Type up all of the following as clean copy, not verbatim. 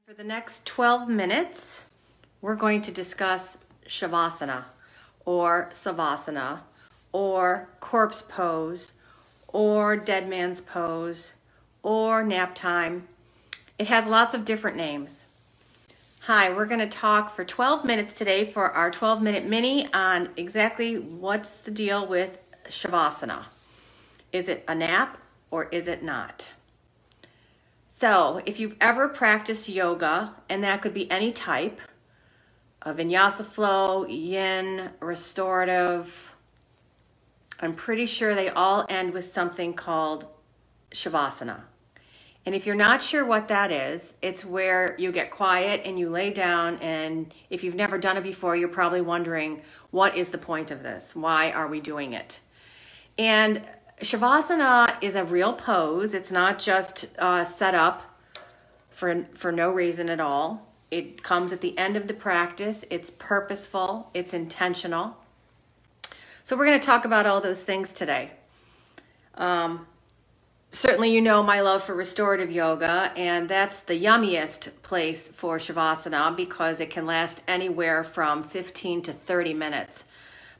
For the next 12 minutes, we're going to discuss Shavasana or Savasana or corpse pose or dead man's pose or nap time. It has lots of different names. Hi, we're going to talk for 12 minutes today for our 12-minute mini on exactly what's the deal with Shavasana. Is it a nap or is it not? So if you've ever practiced yoga, and that could be any type, a vinyasa flow, yin, restorative, I'm pretty sure they all end with something called Shavasana. And if you're not sure what that is, it's where you get quiet and you lay down, and if you've never done it before, you're probably wondering, what is the point of this? Why are we doing it? And Shavasana is a real pose. It's not just set up for no reason at all. It comes at the end of the practice. It's purposeful. It's intentional. So we're going to talk about all those things today. Certainly you know my love for restorative yoga, and that's the yummiest place for Shavasana because it can last anywhere from 15 to 30 minutes.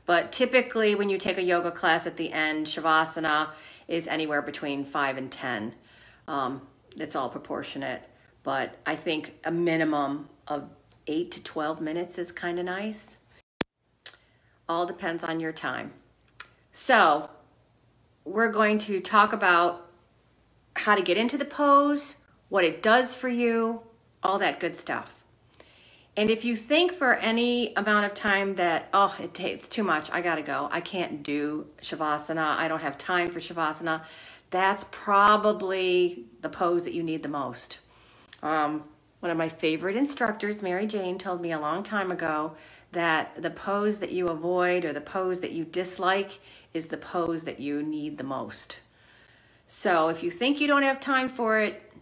But typically when you take a yoga class at the end, Shavasana is anywhere between 5 and 10. It's all proportionate, but I think a minimum of 8 to 12 minutes is kind of nice. All depends on your time. So we're going to talk about how to get into the pose, what it does for you, all that good stuff. And if you think for any amount of time that, oh, it's too much, I gotta go, I can't do Shavasana, I don't have time for Shavasana, that's probably the pose that you need the most. One of my favorite instructors, Mary Jane, told me a long time ago that the pose that you avoid or the pose that you dislike is the pose that you need the most. So if you think you don't have time for it,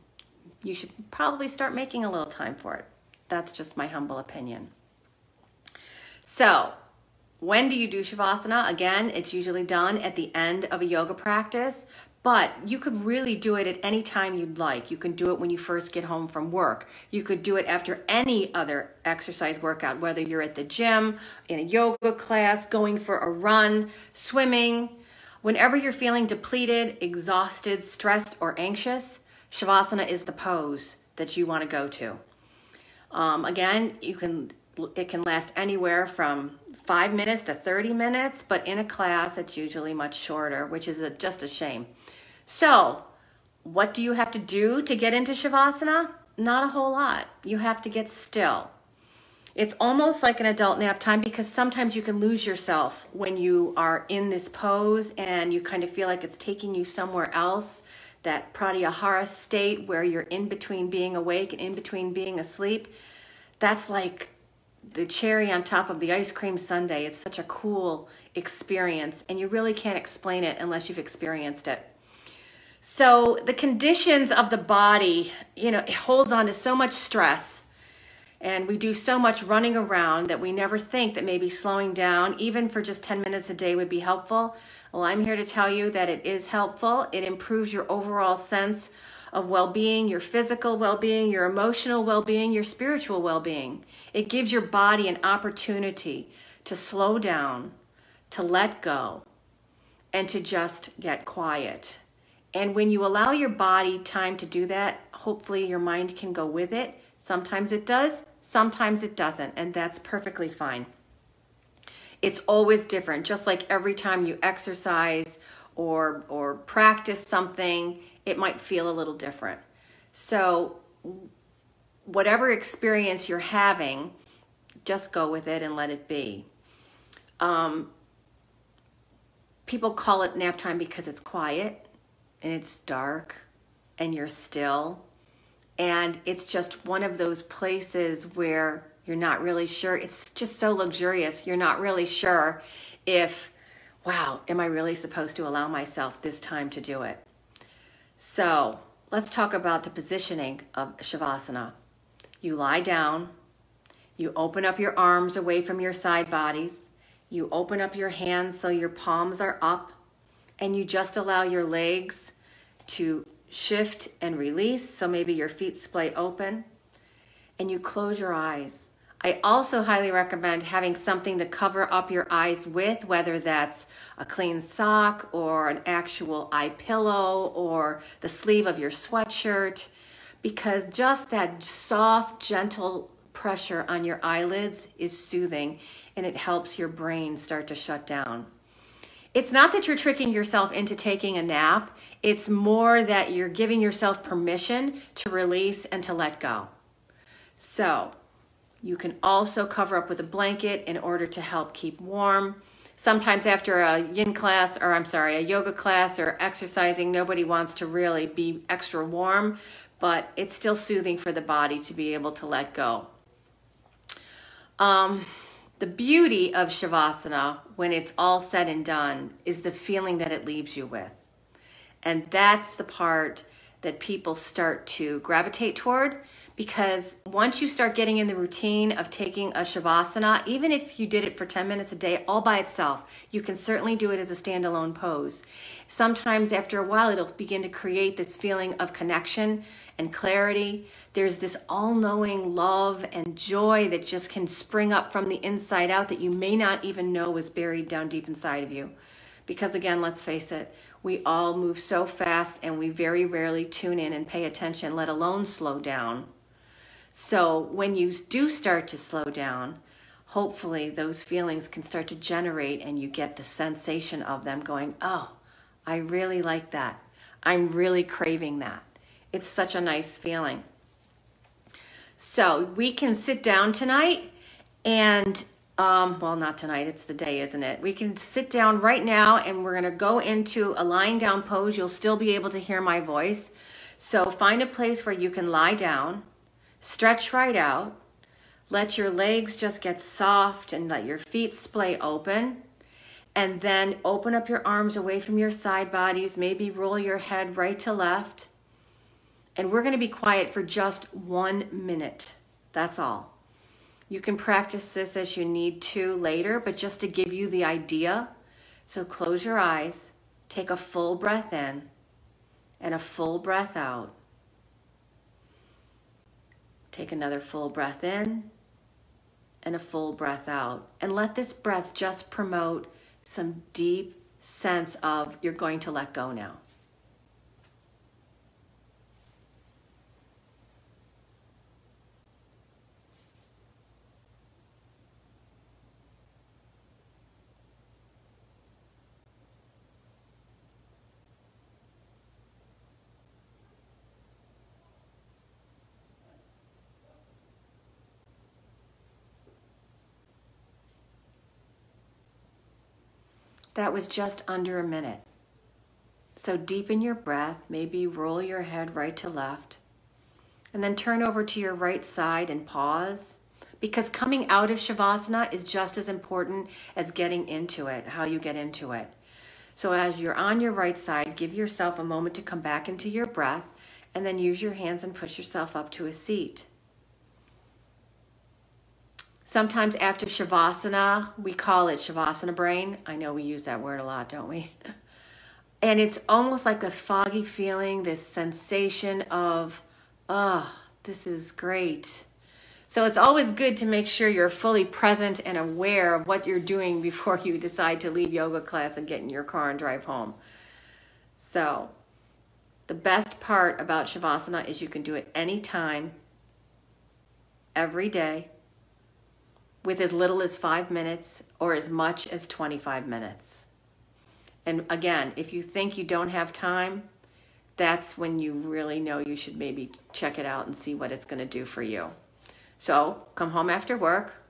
you should probably start making a little time for it. That's just my humble opinion. So when do you do Shavasana? Again, it's usually done at the end of a yoga practice, but you could really do it at any time you'd like. You can do it when you first get home from work. You could do it after any other exercise workout, whether you're at the gym, in a yoga class, going for a run, swimming. Whenever you're feeling depleted, exhausted, stressed, or anxious, Shavasana is the pose that you want to go to. Again, it can last anywhere from 5 minutes to 30 minutes, but in a class, it's usually much shorter, which is just a shame. So what do you have to do to get into Shavasana? Not a whole lot. You have to get still. It's almost like an adult nap time because sometimes you can lose yourself when you are in this pose and you kind of feel like it's taking you somewhere else. That pratyahara state where you're in between being awake and in between being asleep, that's like the cherry on top of the ice cream sundae. It's such a cool experience, and you really can't explain it unless you've experienced it. So the conditions of the body, it holds on to so much stress, and we do so much running around that we never think that maybe slowing down, even for just 10 minutes a day, would be helpful. Well, I'm here to tell you that it is helpful. It improves your overall sense of well-being, your physical well-being, your emotional well-being, your spiritual well-being. It gives your body an opportunity to slow down, to let go, and to just get quiet. And when you allow your body time to do that, hopefully your mind can go with it. Sometimes it does, sometimes it doesn't, and that's perfectly fine. It's always different, just like every time you exercise or practice something, it might feel a little different. So whatever experience you're having, just go with it and let it be. People call it nap time because it's quiet and it's dark and you're still. And it's just one of those places where you're not really sure. It's just so luxurious. You're not really sure if, wow, am I really supposed to allow myself this time to do it? So let's talk about the positioning of Shavasana. You lie down. You open up your arms away from your side bodies. You open up your hands so your palms are up. And you just allow your legs to shift and release. So maybe your feet splay open. and you close your eyes. I also highly recommend having something to cover up your eyes with, whether that's a clean sock or an actual eye pillow or the sleeve of your sweatshirt, because just that soft, gentle pressure on your eyelids is soothing, and it helps your brain start to shut down. It's not that you're tricking yourself into taking a nap. It's more that you're giving yourself permission to release and to let go. So you can also cover up with a blanket in order to help keep warm. Sometimes after a a yoga class or exercising, nobody wants to really be extra warm, but it's still soothing for the body to be able to let go. The beauty of Shavasana, when it's all said and done, is the feeling that it leaves you with. And that's the part that people start to gravitate toward, because once you start getting in the routine of taking a Shavasana, even if you did it for 10 minutes a day all by itself, you can certainly do it as a standalone pose. Sometimes after a while, it'll begin to create this feeling of connection and clarity. There's this all-knowing love and joy that just can spring up from the inside out that you may not even know was buried down deep inside of you. Because again, let's face it, we all move so fast and we very rarely tune in and pay attention, let alone slow down. So when you do start to slow down, hopefully those feelings can start to generate and you get the sensation of them going, oh, I really like that. I'm really craving that. It's such a nice feeling. So we can sit down tonight and, well, not tonight, it's the day, isn't it? We can sit down right now and we're gonna go into a lying down pose. You'll still be able to hear my voice. So find a place where you can lie down, stretch right out, let your legs just get soft and let your feet splay open. And then open up your arms away from your side bodies, maybe roll your head right to left. And we're gonna be quiet for just 1 minute, that's all. You can practice this as you need to later, but just to give you the idea. So close your eyes, take a full breath in and a full breath out. Take another full breath in and a full breath out. And let this breath just promote some deep sense of you're going to let go now. That was just under a minute. So deepen your breath, maybe roll your head right to left, and then turn over to your right side and pause, because coming out of Shavasana is just as important as getting into it, how you get into it. So as you're on your right side, give yourself a moment to come back into your breath, and then use your hands and push yourself up to a seat. Sometimes after Shavasana, we call it Shavasana brain. I know we use that word a lot, don't we? And it's almost like a foggy feeling, this sensation of, oh, this is great. So it's always good to make sure you're fully present and aware of what you're doing before you decide to leave yoga class and get in your car and drive home. So the best part about Shavasana is you can do it anytime, every day, with as little as 5 minutes or as much as 25 minutes. And again, if you think you don't have time, that's when you really know you should maybe check it out and see what it's gonna do for you. So come home after work,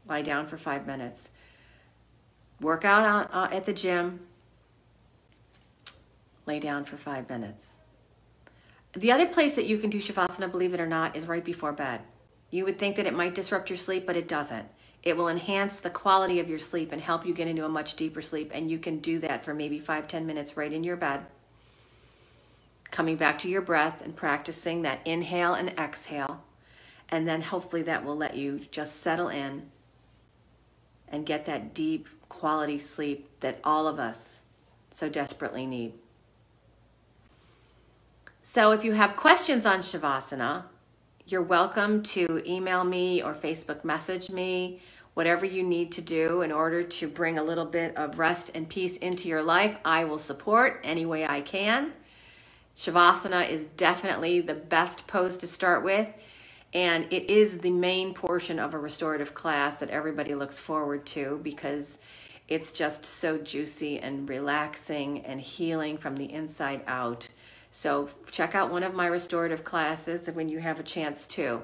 lie down for 5 minutes. Work out at the gym, lay down for 5 minutes. The other place that you can do Shavasana, believe it or not, is right before bed. You would think that it might disrupt your sleep, but it doesn't. It will enhance the quality of your sleep and help you get into a much deeper sleep. And you can do that for maybe 5-10 minutes right in your bed. Coming back to your breath and practicing that inhale and exhale. And then hopefully that will let you just settle in and get that deep quality sleep that all of us so desperately need. So if you have questions on Shavasana, You're welcome to email me or Facebook message me, whatever you need to do in order to bring a little bit of rest and peace into your life. I will support any way I can. Shavasana is definitely the best pose to start with, and it is the main portion of a restorative class that everybody looks forward to because it's just so juicy and relaxing and healing from the inside out. So check out one of my restorative classes when you have a chance to.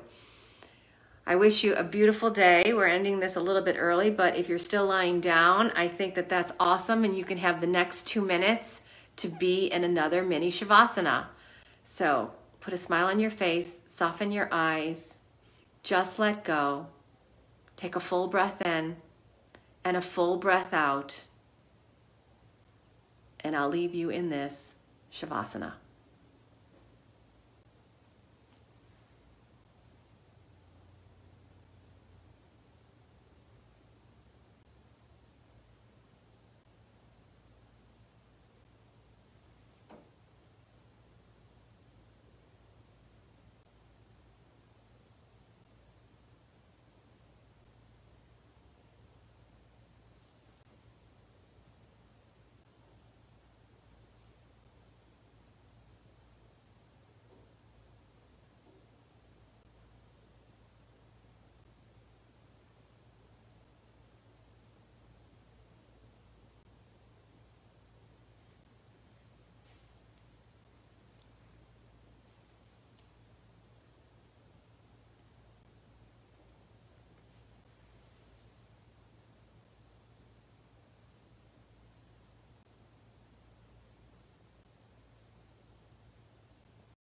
I wish you a beautiful day. We're ending this a little bit early, but if you're still lying down, I think that that's awesome, and you can have the next 2 minutes to be in another mini Shavasana. So put a smile on your face, soften your eyes, just let go. Take a full breath in and a full breath out. And I'll leave you in this Shavasana.